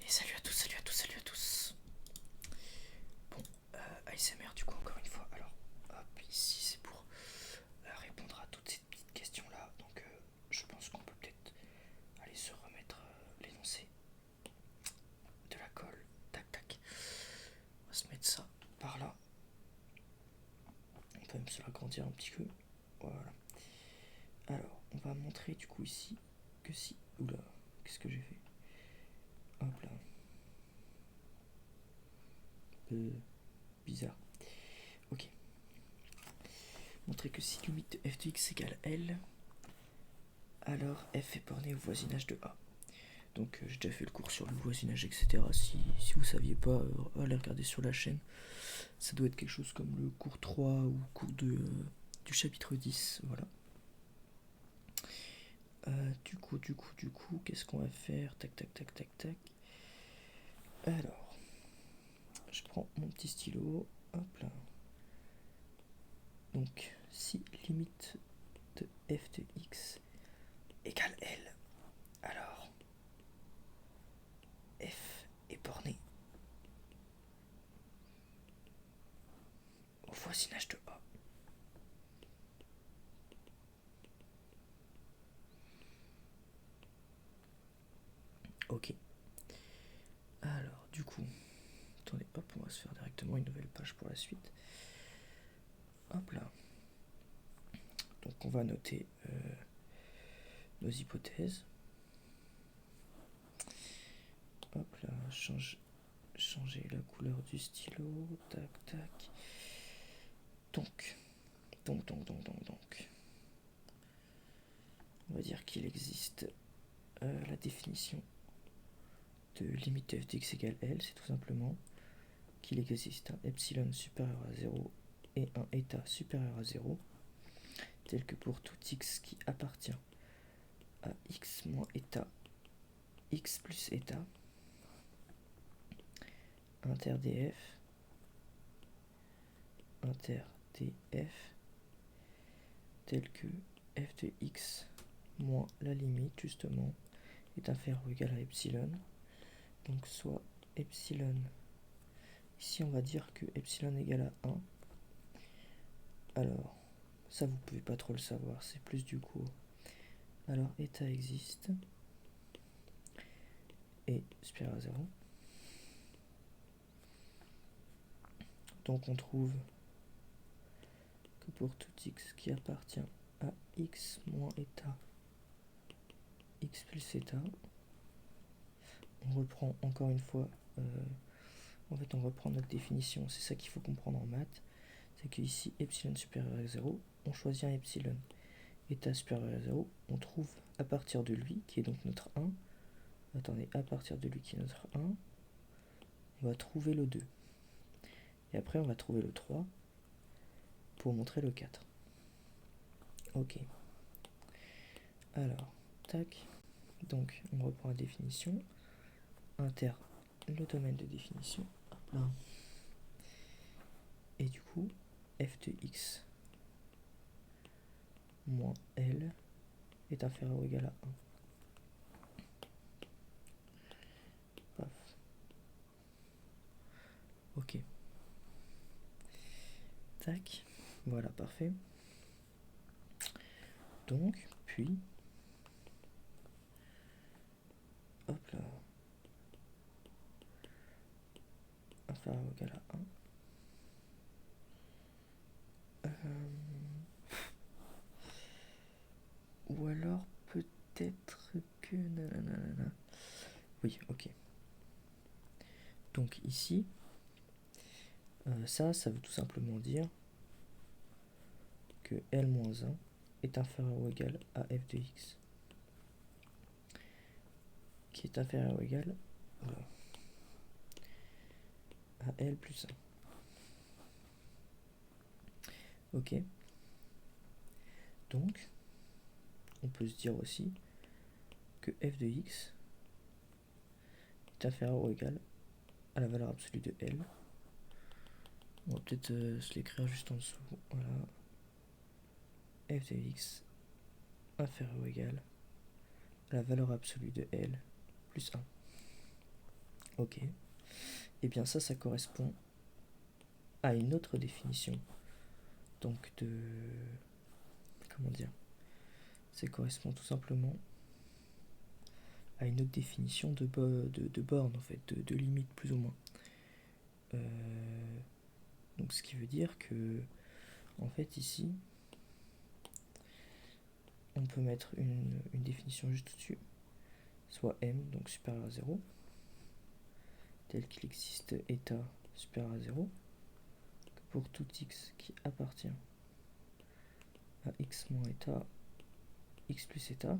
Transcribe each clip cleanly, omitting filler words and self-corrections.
Salut à tous, salut à tous, salut à tous. Bon, ASMR du coup encore une fois. Alors, hop, ici c'est pour répondre à toutes ces petites questions là. Donc je pense qu'on peut peut-être aller se remettre l'énoncé de la colle. Tac tac. On va se mettre ça par là. On peut même se l'agrandir un petit peu. Voilà. Alors, on va montrer du coup ici que si... Oula, qu'est-ce que j'ai fait? Hop là. Bizarre. Ok. Montrer que si limite de f de x égale L, alors f est borné au voisinage de A. Donc j'ai déjà fait le cours sur le voisinage, etc. Si vous saviez pas, allez regarder sur la chaîne. Ça doit être quelque chose comme le cours 3 ou cours du chapitre 10. Voilà. Du coup, qu'est-ce qu'on va faire? Tac, tac, tac, tac, tac. Alors, je prends mon petit stylo. Hop là. Donc, si limite de f de x égale L, alors f est borné au voisinage de A. Ok. Alors, du coup, attendez, hop, on va se faire directement une nouvelle page pour la suite. Hop là. Donc, on va noter nos hypothèses. Hop là, changer la couleur du stylo. Tac, tac. Donc. On va dire qu'il existe la définition de limite f de x égale L, c'est tout simplement qu'il existe un epsilon supérieur à 0 et un eta supérieur à 0, tel que pour tout x qui appartient à x moins eta, x plus eta, inter df, tel que f de x moins la limite justement est inférieur ou égal à epsilon. Donc soit epsilon, ici on va dire que epsilon égale à 1. Alors, ça vous pouvez pas trop le savoir, c'est plus du coup. Alors eta existe et supérieur à 0. Donc on trouve que pour tout x qui appartient à x moins eta, x plus eta, on reprend encore une fois, en fait on reprend notre définition, c'est ça qu'il faut comprendre en maths, c'est que ici epsilon supérieur à 0, on choisit un epsilon, eta supérieur à 0, on trouve à partir de lui, qui est donc notre 1, attendez, à partir de lui qui est notre 1, on va trouver le 2, et après on va trouver le 3, pour montrer le 4. Ok. Alors, tac. Donc, on reprend la définition. Inter, le domaine de définition. Hop là. Et du coup, f de x moins L est inférieur ou égal à 1. Paf. Ok. Tac. Voilà, parfait. Donc, puis, hop là. Inférieur ou égal à 1. Ou alors, peut-être que... Nanana. Oui, ok. Donc ici, ça veut tout simplement dire que L-1 est inférieur ou égal à f de x, qui est inférieur ou égal à L plus 1. Ok. Donc, on peut se dire aussi que f de x est inférieur ou égal à la valeur absolue de L. On va peut-être se l'écrire juste en dessous. Voilà. F de x inférieur ou égal à la valeur absolue de L plus 1. Ok. Et bien ça correspond à une autre définition. Donc de... Comment dire? Ça correspond tout simplement à une autre définition de borne, en fait, de limite plus ou moins. Donc ce qui veut dire que, en fait, ici, on peut mettre une définition juste au-dessus, soit m, donc supérieur à 0, tel qu'il existe état supérieur à 0, pour tout x qui appartient à x moins état, x plus état,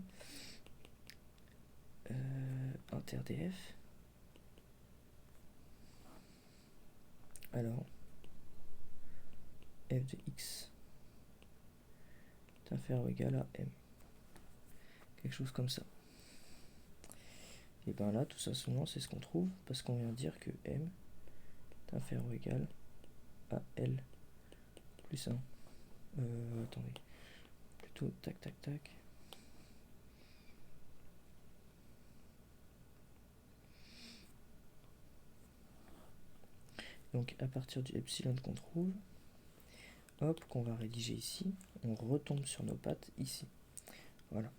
inter df. Alors, f de x est inférieur ou égal à m. Quelque chose comme ça. Et bien là, tout ça souvent, c'est ce qu'on trouve, parce qu'on vient de dire que m est inférieur ou égal à l plus 1. Attendez. Plutôt, tac, tac, tac. Donc à partir du epsilon qu'on trouve, hop, qu'on va rédiger ici, on retombe sur nos pattes ici. Voilà.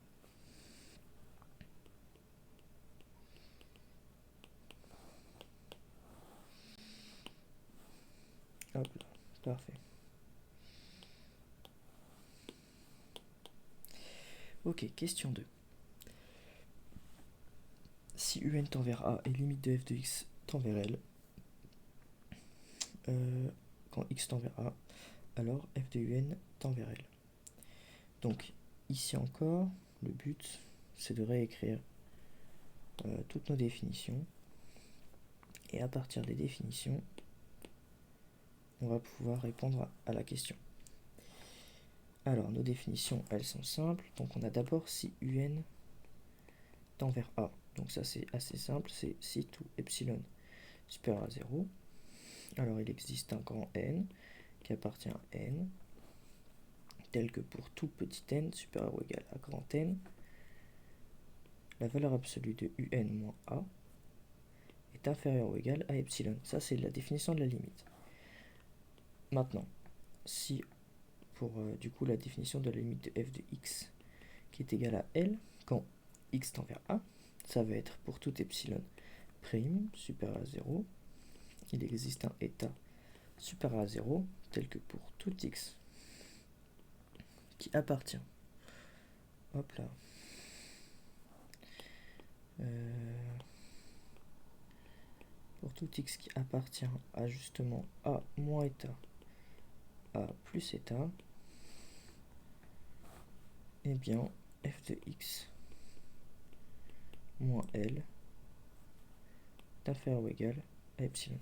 Hop là, parfait. Ok, question 2. Si un tend vers a et limite de f de x tend vers l, quand x tend vers a, alors f de un tend vers l. Donc ici encore, le but c'est de réécrire toutes nos définitions, et à partir des définitions, on va pouvoir répondre à la question. Alors nos définitions, elles sont simples. Donc on a d'abord si un tend vers a. Donc ça c'est assez simple, c'est si tout epsilon supérieur à 0. Alors il existe un grand n qui appartient à n, tel que pour tout petit n supérieur ou égal à grand n, la valeur absolue de un moins a est inférieure ou égale à epsilon. Ça c'est la définition de la limite. Maintenant, si pour du coup la définition de la limite de f de x qui est égale à L, quand x tend vers A, ça va être pour tout epsilon prime supérieur à 0, il existe un état supérieur à 0, tel que pour tout x qui appartient, hop là, pour tout x qui appartient à justement A moins état, A plus état, et bien f de x moins L est inférieur ou égal à epsilon.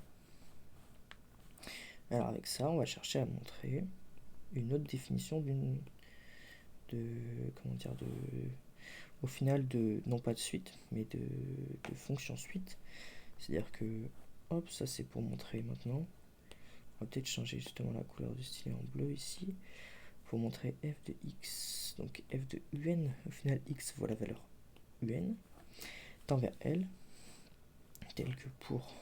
Alors avec ça, on va chercher à montrer une autre définition au final non pas de suite, mais de fonction suite. C'est-à-dire que, hop, ça c'est pour montrer maintenant. On va peut-être changer justement la couleur du stylet en bleu ici, pour montrer f de x. Donc f de un, au final x vaut la valeur un, tend vers L, tel que pour,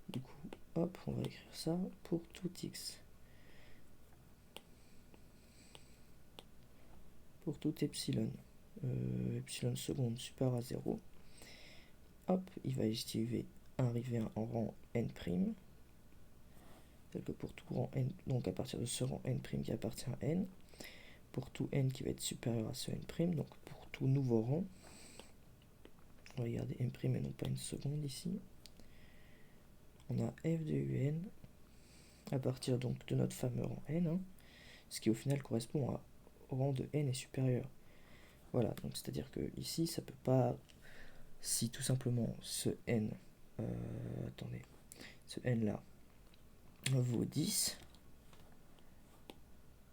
du coup, hop, on va écrire ça, pour tout x. Pour tout epsilon, epsilon seconde supérieur à 0, hop, il va arriver en rang n', tel que pour tout rang n, donc à partir de ce rang n' qui appartient à n, pour tout n qui va être supérieur à ce n', donc pour tout nouveau rang, on va regarder n' et non pas une seconde ici, on a f de un à partir donc de notre fameux rang n, hein, ce qui au final correspond au rang de n est supérieur. Voilà, donc c'est-à-dire que ici, ça peut pas, si tout simplement ce n, ce n là vaut 10,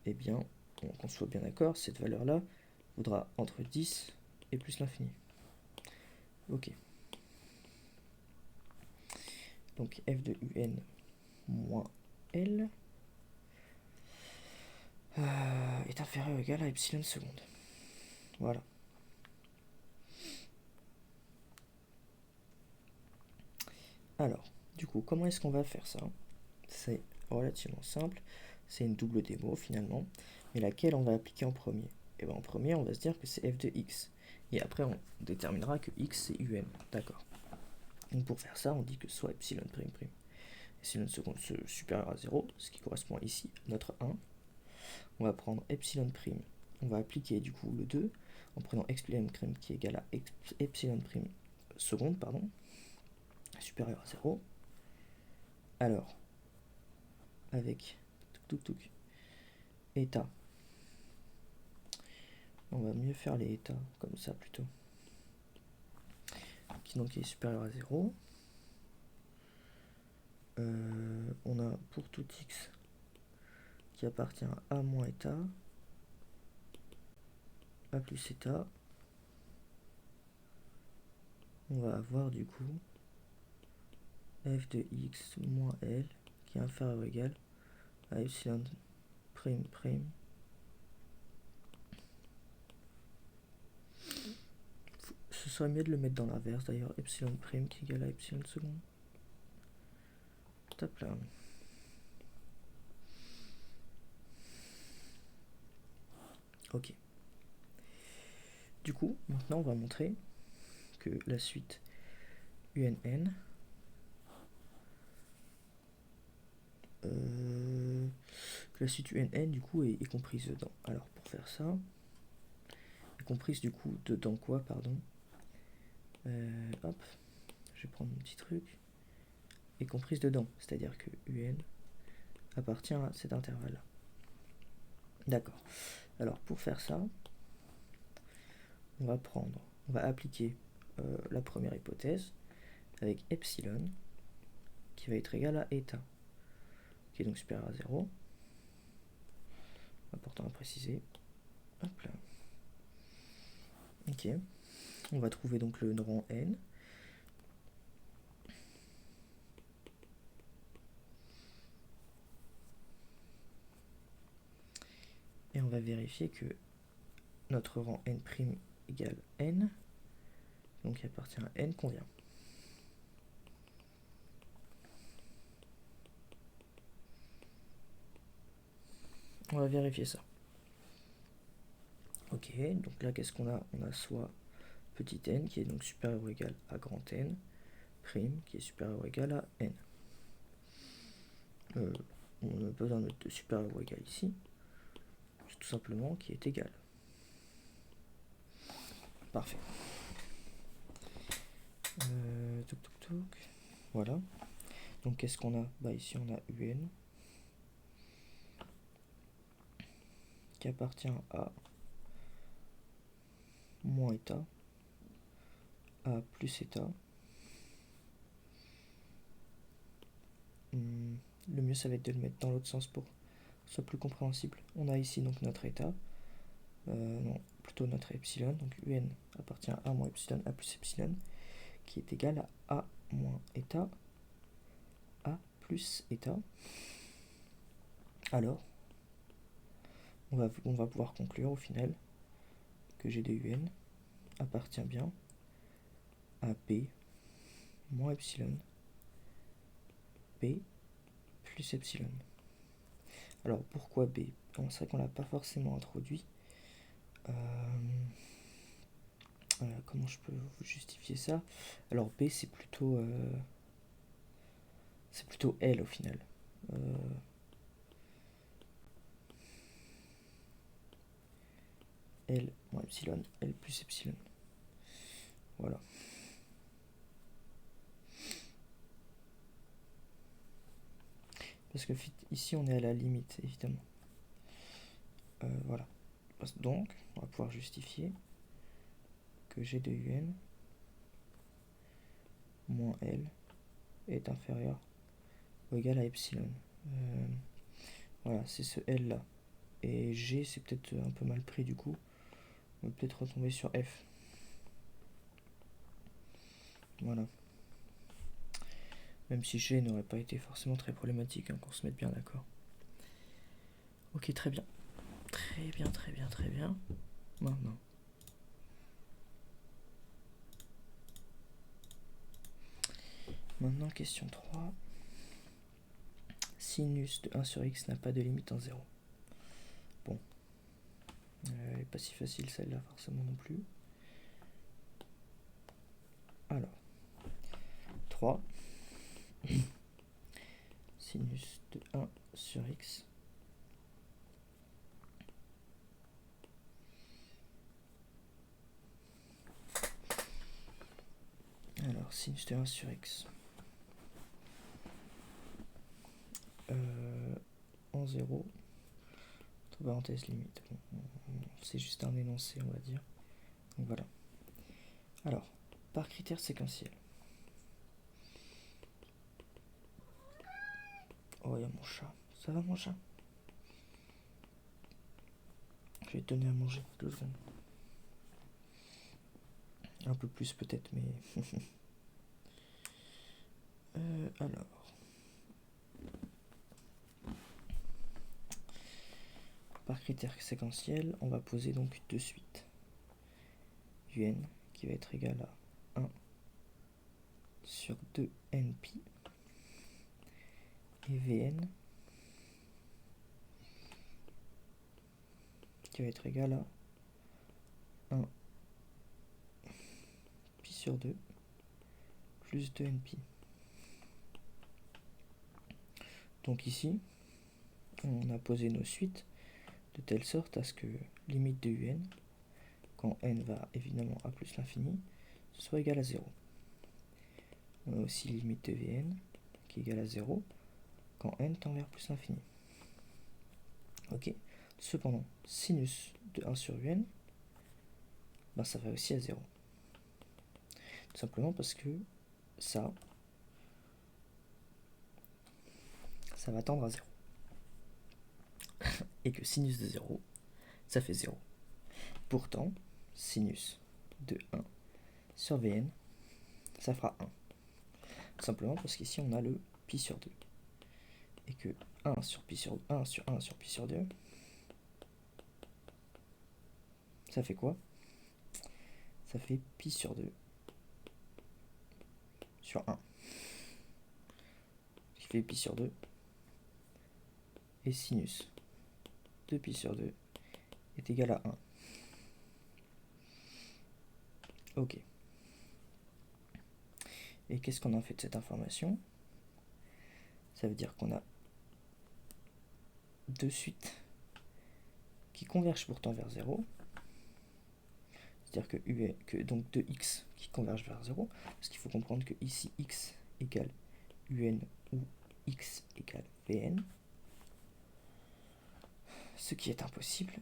eh bien, qu'on soit bien d'accord, cette valeur là vaudra entre 10 et plus l'infini. Ok. Donc f de un moins L est inférieur ou égal à epsilon seconde. Voilà. Alors, du coup, comment est-ce qu'on va faire ça? C'est relativement simple. C'est une double démo finalement. Mais laquelle on va appliquer en premier? Et bien en premier, on va se dire que c'est f de x. Et après, on déterminera que x c'est un. D'accord. Donc pour faire ça, on dit que soit epsilon prime prime epsilon seconde supérieur à 0, ce qui correspond ici à notre 1. On va prendre epsilon prime. On va appliquer du coup le 2 en prenant epsilon prime qui est égal à epsilon prime seconde, pardon, supérieur à 0. Alors, avec état, on va mieux faire les états comme ça plutôt, qui donc est supérieur à 0. On a pour tout x qui appartient à a moins état, a plus état. On va avoir du coup f de x moins l qui est inférieur ou égal à epsilon prime prime ce serait mieux de le mettre dans l'inverse d'ailleurs, epsilon prime qui est égal à epsilon seconde. Tape là. Ok. Du coup, maintenant on va montrer que la suite UNN du coup est comprise dedans. Alors pour faire ça, est comprise du coup dedans quoi, pardon. Hop, je vais prendre mon petit truc. Est comprise dedans, c'est-à-dire que UN appartient à cet intervalle-là. D'accord. Alors pour faire ça, on va appliquer la première hypothèse avec epsilon qui va être égal à état, qui est donc supérieur à 0. Important à préciser. Hop là. Ok. On va trouver donc le rang n. Et on va vérifier que notre rang n' égale n, donc qui appartient à n, convient. On va vérifier ça. Ok, donc là qu'est-ce qu'on a? On a soit petit n qui est donc supérieur ou égal à grand n, prime qui est supérieur ou égal à n. On a besoin de supérieur ou égal ici, c'est tout simplement qui est égal. Parfait. Voilà. Donc qu'est-ce qu'on a? Bah ici on a UN qui appartient à moins état, à plus état. Le mieux ça va être de le mettre dans l'autre sens pour que ce soit plus compréhensible. On a ici donc notre état, non, plutôt notre epsilon, donc UN appartient à moins epsilon, a plus epsilon, qui est égal à moins état, a plus état. Alors, on va pouvoir conclure au final que G de UN appartient bien à B moins epsilon, B plus epsilon. Alors pourquoi B? Bon, c'est vrai qu'on l'a pas forcément introduit. Comment je peux vous justifier ça? Alors B c'est plutôt L au final. L moins epsilon, L plus epsilon. Voilà. Parce que ici on est à la limite évidemment. Voilà. Donc on va pouvoir justifier que G de UN moins L est inférieur ou égal à epsilon. Voilà, c'est ce L là. Et G c'est peut-être un peu mal pris du coup. On va peut-être retomber sur F. Voilà. Même si G n'aurait pas été forcément très problématique, hein, qu'on se mette bien d'accord. Ok, très bien. Très bien, très bien, très bien. Maintenant. Maintenant, question 3. Sinus de 1 sur x n'a pas de limite en 0. Bon. Elle n'est pas si facile celle-là, forcément non plus. Alors. 3. Sinus de 1 sur x. Alors, sinus de 1 sur x. En 0. Entre parenthèses limite. C'est juste un énoncé, on va dire. Donc voilà. Alors, par critère séquentiel. Oh, il y a mon chat. Ça va, mon chat? Je vais te donner à manger 2 secondes. Un peu plus peut-être, mais... alors... Par critère séquentiel, on va poser donc de suite un qui va être égal à 1 sur 2 nπ et Vn qui va être égal à 1 pi sur 2 plus 2 nπ. Donc ici, on a posé nos suites de telle sorte à ce que limite de un, quand n va évidemment à plus l'infini, soit égal à 0. On a aussi limite de Vn qui est égale à 0 quand n tend vers plus l'infini. Ok. Cependant, sinus de 1 sur un, ben ça va aussi à 0. Tout simplement parce que ça va tendre à 0. Et que sinus de 0, ça fait 0. Pourtant, sinus de 1 sur Vn, ça fera 1. Tout simplement parce qu'ici on a le pi sur 2. Et que 1 sur pi sur 1 sur 1 sur pi sur 2, ça fait quoi? Ça fait pi sur 2 sur 1. Ce qui fait pi sur 2. Et sinus de pi sur 2 est égal à 1. Ok. Et qu'est-ce qu'on en fait de cette information? Ça veut dire qu'on a deux suites qui convergent pourtant vers 0. C'est-à-dire que donc 2x qui convergent vers 0. Parce qu'il faut comprendre que ici x égale un ou x égale vn. Ce qui est impossible.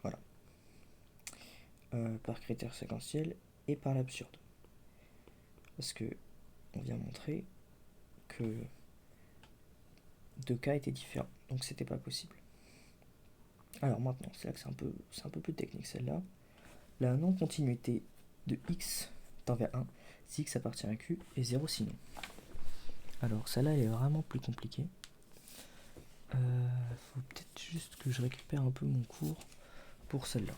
Voilà. Par critère séquentiel et par l'absurde. Parce que on vient montrer que deux cas étaient différents. Donc c'était pas possible. Alors maintenant, c'est là que c'est un peu plus technique celle-là. La non-continuité de x tend vers 1 si x appartient à q et 0 sinon. Alors celle-là elle est vraiment plus compliquée. Faut peut-être juste que je récupère un peu mon cours pour celle-là.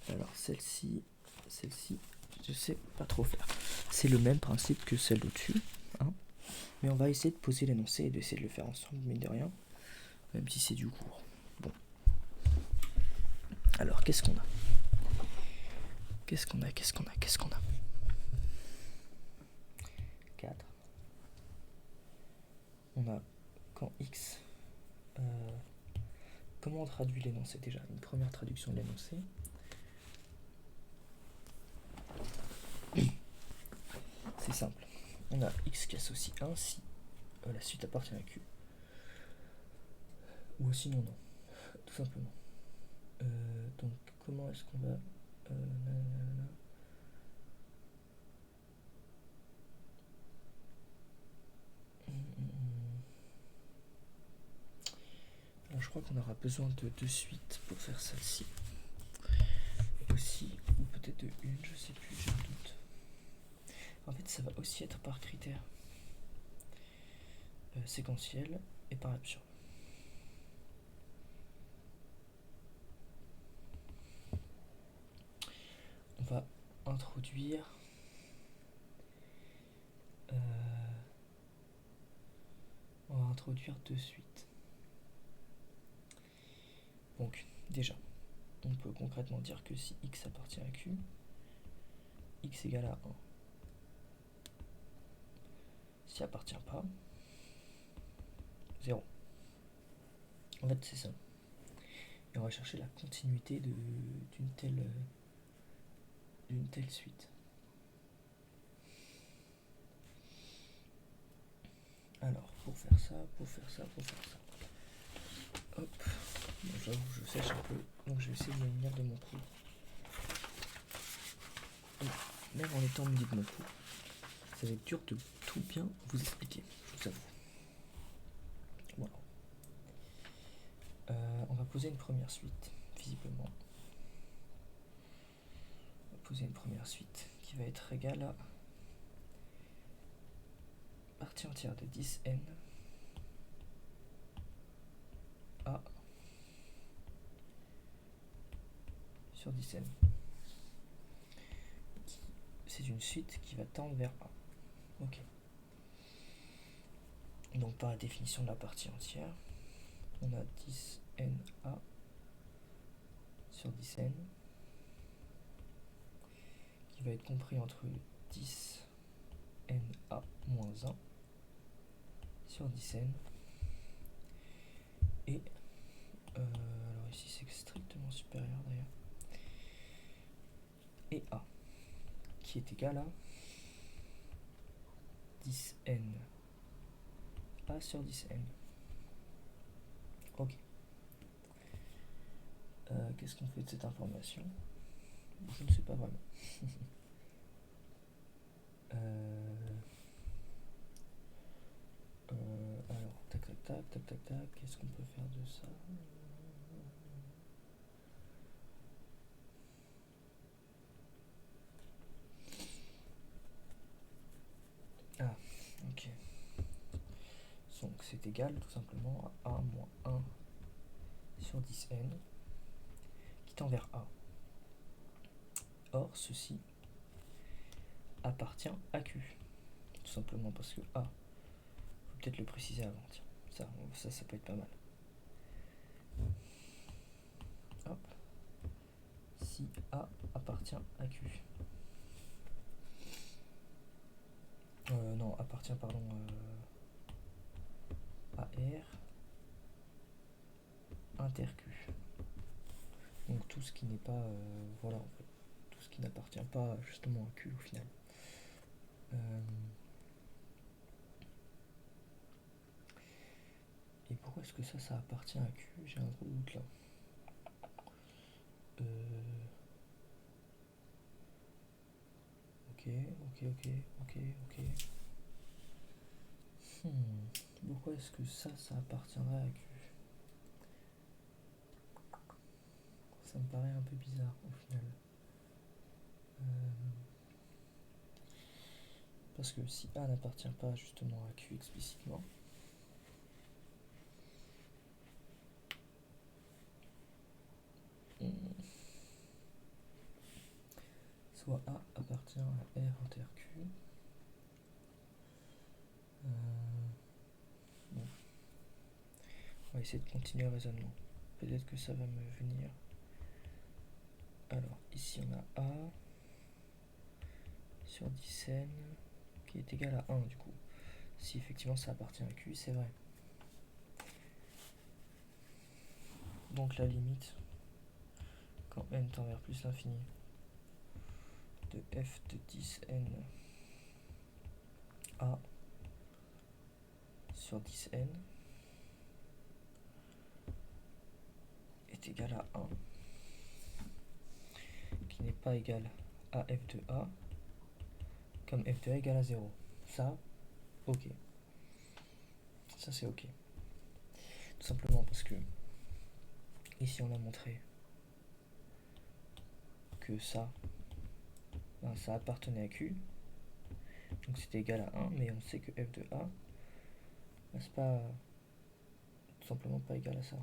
Alors celle-ci, je sais pas trop faire. C'est le même principe que celle au-dessus, hein, mais on va essayer de poser l'énoncé et d'essayer de le faire ensemble, mine de rien, même si c'est du cours. Bon. Alors qu'est-ce qu'on a? Qu'est-ce qu'on a 4. On a quand x... comment on traduit l'énoncé déjà? Une première traduction de l'énoncé. C'est simple. On a x qui associe 1 si la suite appartient à q. Ou sinon non. Tout simplement. Donc comment est-ce qu'on va... Alors je crois qu'on aura besoin de deux suites pour faire celle-ci. Aussi, ou peut-être de une, je sais plus, j'ai un doute. En fait, ça va aussi être par critère. séquentielle et par l'absurde. On va introduire de suite. Donc déjà, on peut concrètement dire que si x appartient à q, x égale à 1. S'il appartient pas, 0. En fait, c'est ça. Et on va chercher la continuité d'une telle suite. Alors, pour faire ça. Hop. Bon, j'avoue, je sèche un peu. Donc, je vais essayer de me munir de mon coup. Même en étant muni de mon coup, ça va être dur de tout bien vous expliquer, je vous avoue. Voilà. On va poser une première suite, visiblement. On va poser une première suite qui va être égale à partie entière de 10n a sur 10n. C'est une suite qui va tendre vers A. Ok. Donc par la définition de la partie entière, on a 10na sur 10n qui va être compris entre 10na moins 1 sur 10n et alors ici c'est strictement supérieur d'ailleurs, et a qui est égal à 10n a sur 10n. Ok. Qu'est-ce qu'on fait de cette information? Je ne sais pas vraiment. Alors, tac, qu'est-ce qu'on peut faire de ça? Ah, ok. Donc c'est égal tout simplement à a moins 1 sur 10n qui tend vers A. Or, ceci appartient à Q. Tout simplement parce que A, faut peut-être le préciser avant. Tiens, ça peut être pas mal. Hop. Si A appartient à Q. Non, appartient, pardon, à R inter Q. Donc tout ce qui n'est pas, voilà, en fait, tout ce qui n'appartient pas justement à Q au final. Et pourquoi est-ce que ça appartient à Q? J'ai un gros doute là. Ok. Pourquoi est-ce que ça appartiendrait à Q? Ça me paraît un peu bizarre au final. Parce que si A n'appartient pas justement à Q explicitement, soit A appartient à R inter Q. Bon. On va essayer de continuer le raisonnement. Peut-être que ça va me venir. Alors, ici on a A sur 10n qui est égal à 1 du coup. Si effectivement ça appartient à Q, c'est vrai. Donc la limite, quand n tend vers plus l'infini, de f de 10n a sur 10n est égal à 1, qui n'est pas égal à f de a, comme f de a égale à 0. Ça, ok. Ça c'est ok. Tout simplement parce que ici on a montré que ça appartenait à Q, donc c'était égal à 1, mais on sait que f de a bah, c'est pas tout simplement pas égal à ça.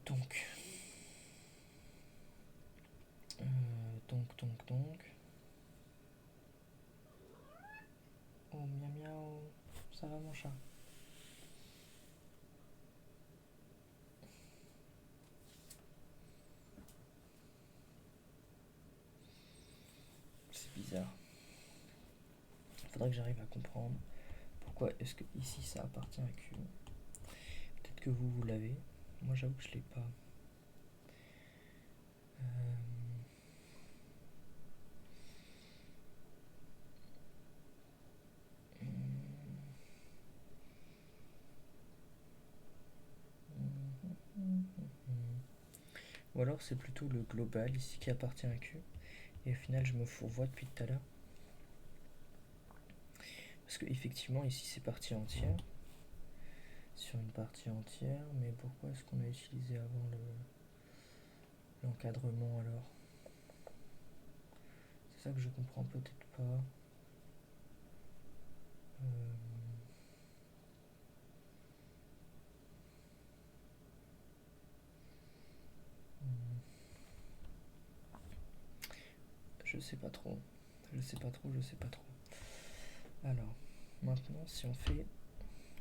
Donc, donc. Oh miaou miaou, ça va mon chat? C'est bizarre. Faudrait que j'arrive à comprendre pourquoi est-ce que ici ça appartient à Q. Peut-être que vous l'avez. Moi j'avoue que je l'ai pas. Ou alors c'est plutôt le global ici qui appartient à Q. Et au final je me fourvoie depuis tout à l'heure. Parce que effectivement ici c'est partie entière. Sur une partie entière, mais pourquoi est-ce qu'on a utilisé avant l'encadrement alors? C'est ça que je comprends peut-être pas. Je sais pas trop. Je sais pas trop. Alors, maintenant, si on fait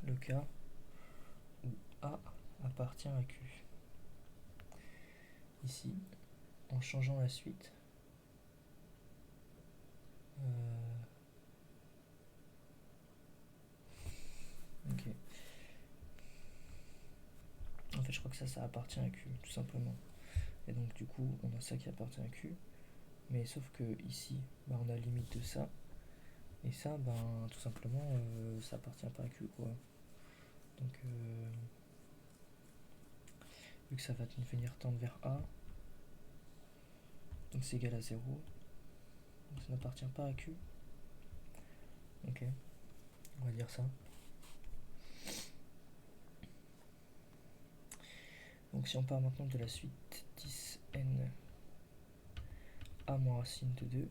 le cas où A appartient à Q, ici, en changeant la suite, ok. En fait, je crois que ça appartient à Q, tout simplement. Et donc, du coup, on a ça qui appartient à Q. Mais sauf que ici, bah, on a la limite de ça. Et ça, ben, tout simplement, ça appartient pas à Q, quoi. Donc, vu que ça va venir tendre vers A, donc c'est égal à 0. Donc ça n'appartient pas à Q. Ok, on va dire ça. Donc si on part maintenant de la suite 10n a moins racine de 2,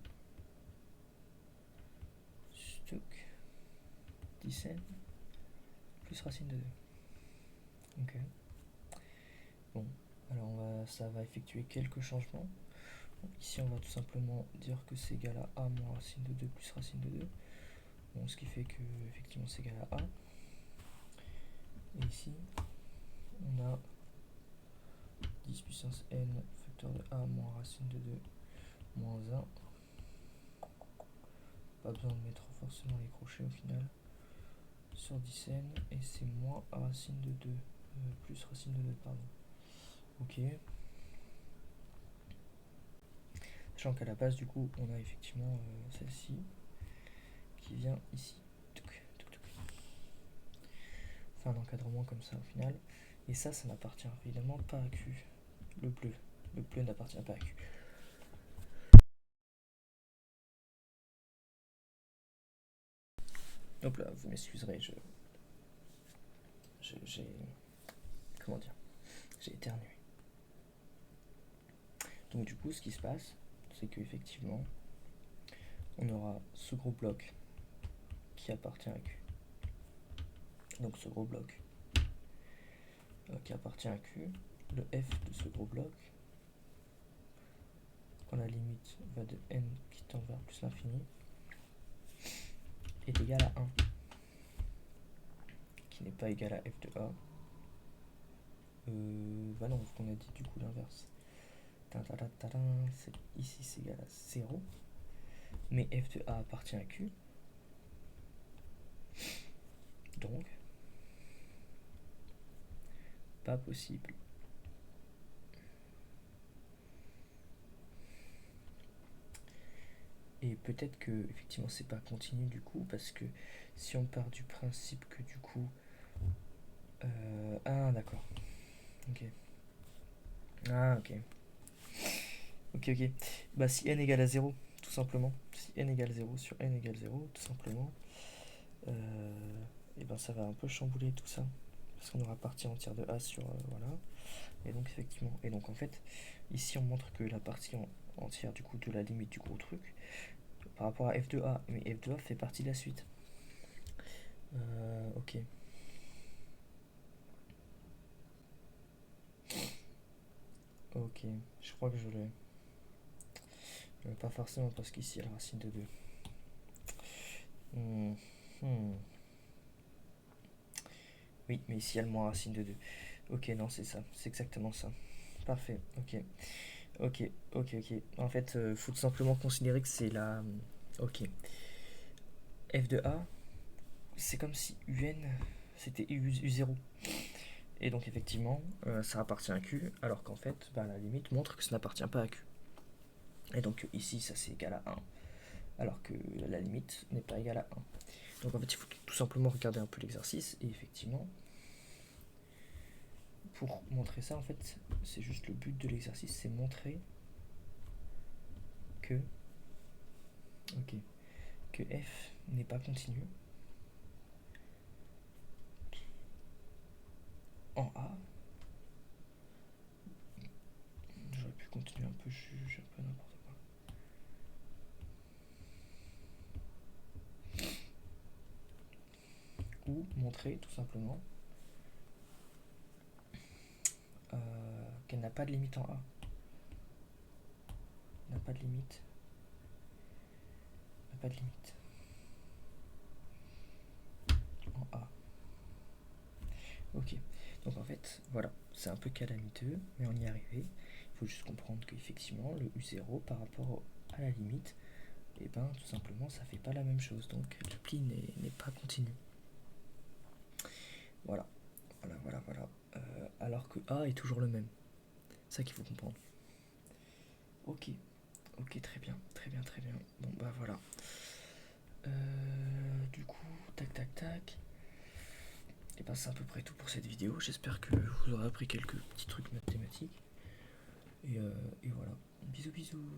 stock 10n plus racine de 2. Ok. Bon, alors ça va effectuer quelques changements. Donc ici on va tout simplement dire que c'est égal à a moins racine de 2 plus racine de 2. Bon, ce qui fait que effectivement c'est égal à a. Et ici on a 10 puissance n facteur de a moins racine de 2 moins 1. Pas besoin de mettre forcément les crochets au final. Sur 10n et c'est moins racine de 2 plus racine de 2, pardon. Ok. Sachant qu'à la base du coup on a effectivement celle-ci qui vient ici. Enfin un encadrement comme ça au final. Et ça n'appartient évidemment pas à Q. Le bleu n'appartient pas à Q. Donc là, vous m'excuserez, j'ai comment dire, j'ai éternué. Donc du coup, ce qui se passe, c'est qu'effectivement, on aura ce gros bloc qui appartient à Q. Donc ce gros bloc qui appartient à Q, le f de ce gros bloc, quand la limite va de n qui tend vers plus l'infini, est égal à 1, qui n'est pas égal à f de a. Bah non, parce qu'on a dit du coup l'inverse. Ici c'est égal à 0, mais f de a appartient à Q. Donc, pas possible. Et peut-être que effectivement c'est pas continu du coup, parce que si on part du principe que du coup ah d'accord, ok, ah ok, ok, bah si n égale à 0 tout simplement, si n égale 0 sur n égale 0 tout simplement, et ben ça va un peu chambouler tout ça, parce qu'on aura partie entière de a sur voilà, et donc effectivement, et donc en fait ici on montre que la partie entière du coup de la limite du gros truc par rapport à f de a, mais f de a fait partie de la suite. Ok. Ok, je crois que je l'ai. Pas forcément parce qu'ici il y a la racine de 2. Hmm, hmm. Oui, mais ici il y a le moins racine de 2. Ok, non, c'est ça. C'est exactement ça. Parfait, ok. Ok, ok, ok. En fait, faut tout simplement considérer que c'est la... Ok. F de A, c'est comme si UN, c'était U0. Et donc effectivement, ça appartient à Q, alors qu'en fait, bah, la limite montre que ça n'appartient pas à Q. Et donc ici, ça c'est égal à 1, alors que la limite n'est pas égale à 1. Donc en fait, il faut tout simplement regarder un peu l'exercice, et effectivement, pour montrer ça, en fait, c'est juste le but de l'exercice, c'est montrer que, ok, que F n'est pas continu en A. J'aurais pu continuer un peu, j'ai un peu n'importe quoi. Ou montrer tout simplement qu'elle n'a pas de limite en A. N'a pas de limite. N'a pas de limite en A. Ok. Donc en fait, voilà, c'est un peu calamiteux, mais on y est arrivé. Il faut juste comprendre qu'effectivement, le U0 par rapport à la limite, et ben tout simplement, ça fait pas la même chose. Donc l'appli n'est pas continue. Voilà, voilà. Alors que A est toujours le même. C'est ça qu'il faut comprendre. Ok, ok, très bien, très bien, très bien. Bon bah voilà. Du coup, tac, tac, tac. Et ben c'est à peu près tout pour cette vidéo. J'espère que vous aurez appris quelques petits trucs mathématiques. Et voilà. Bisous, bisous.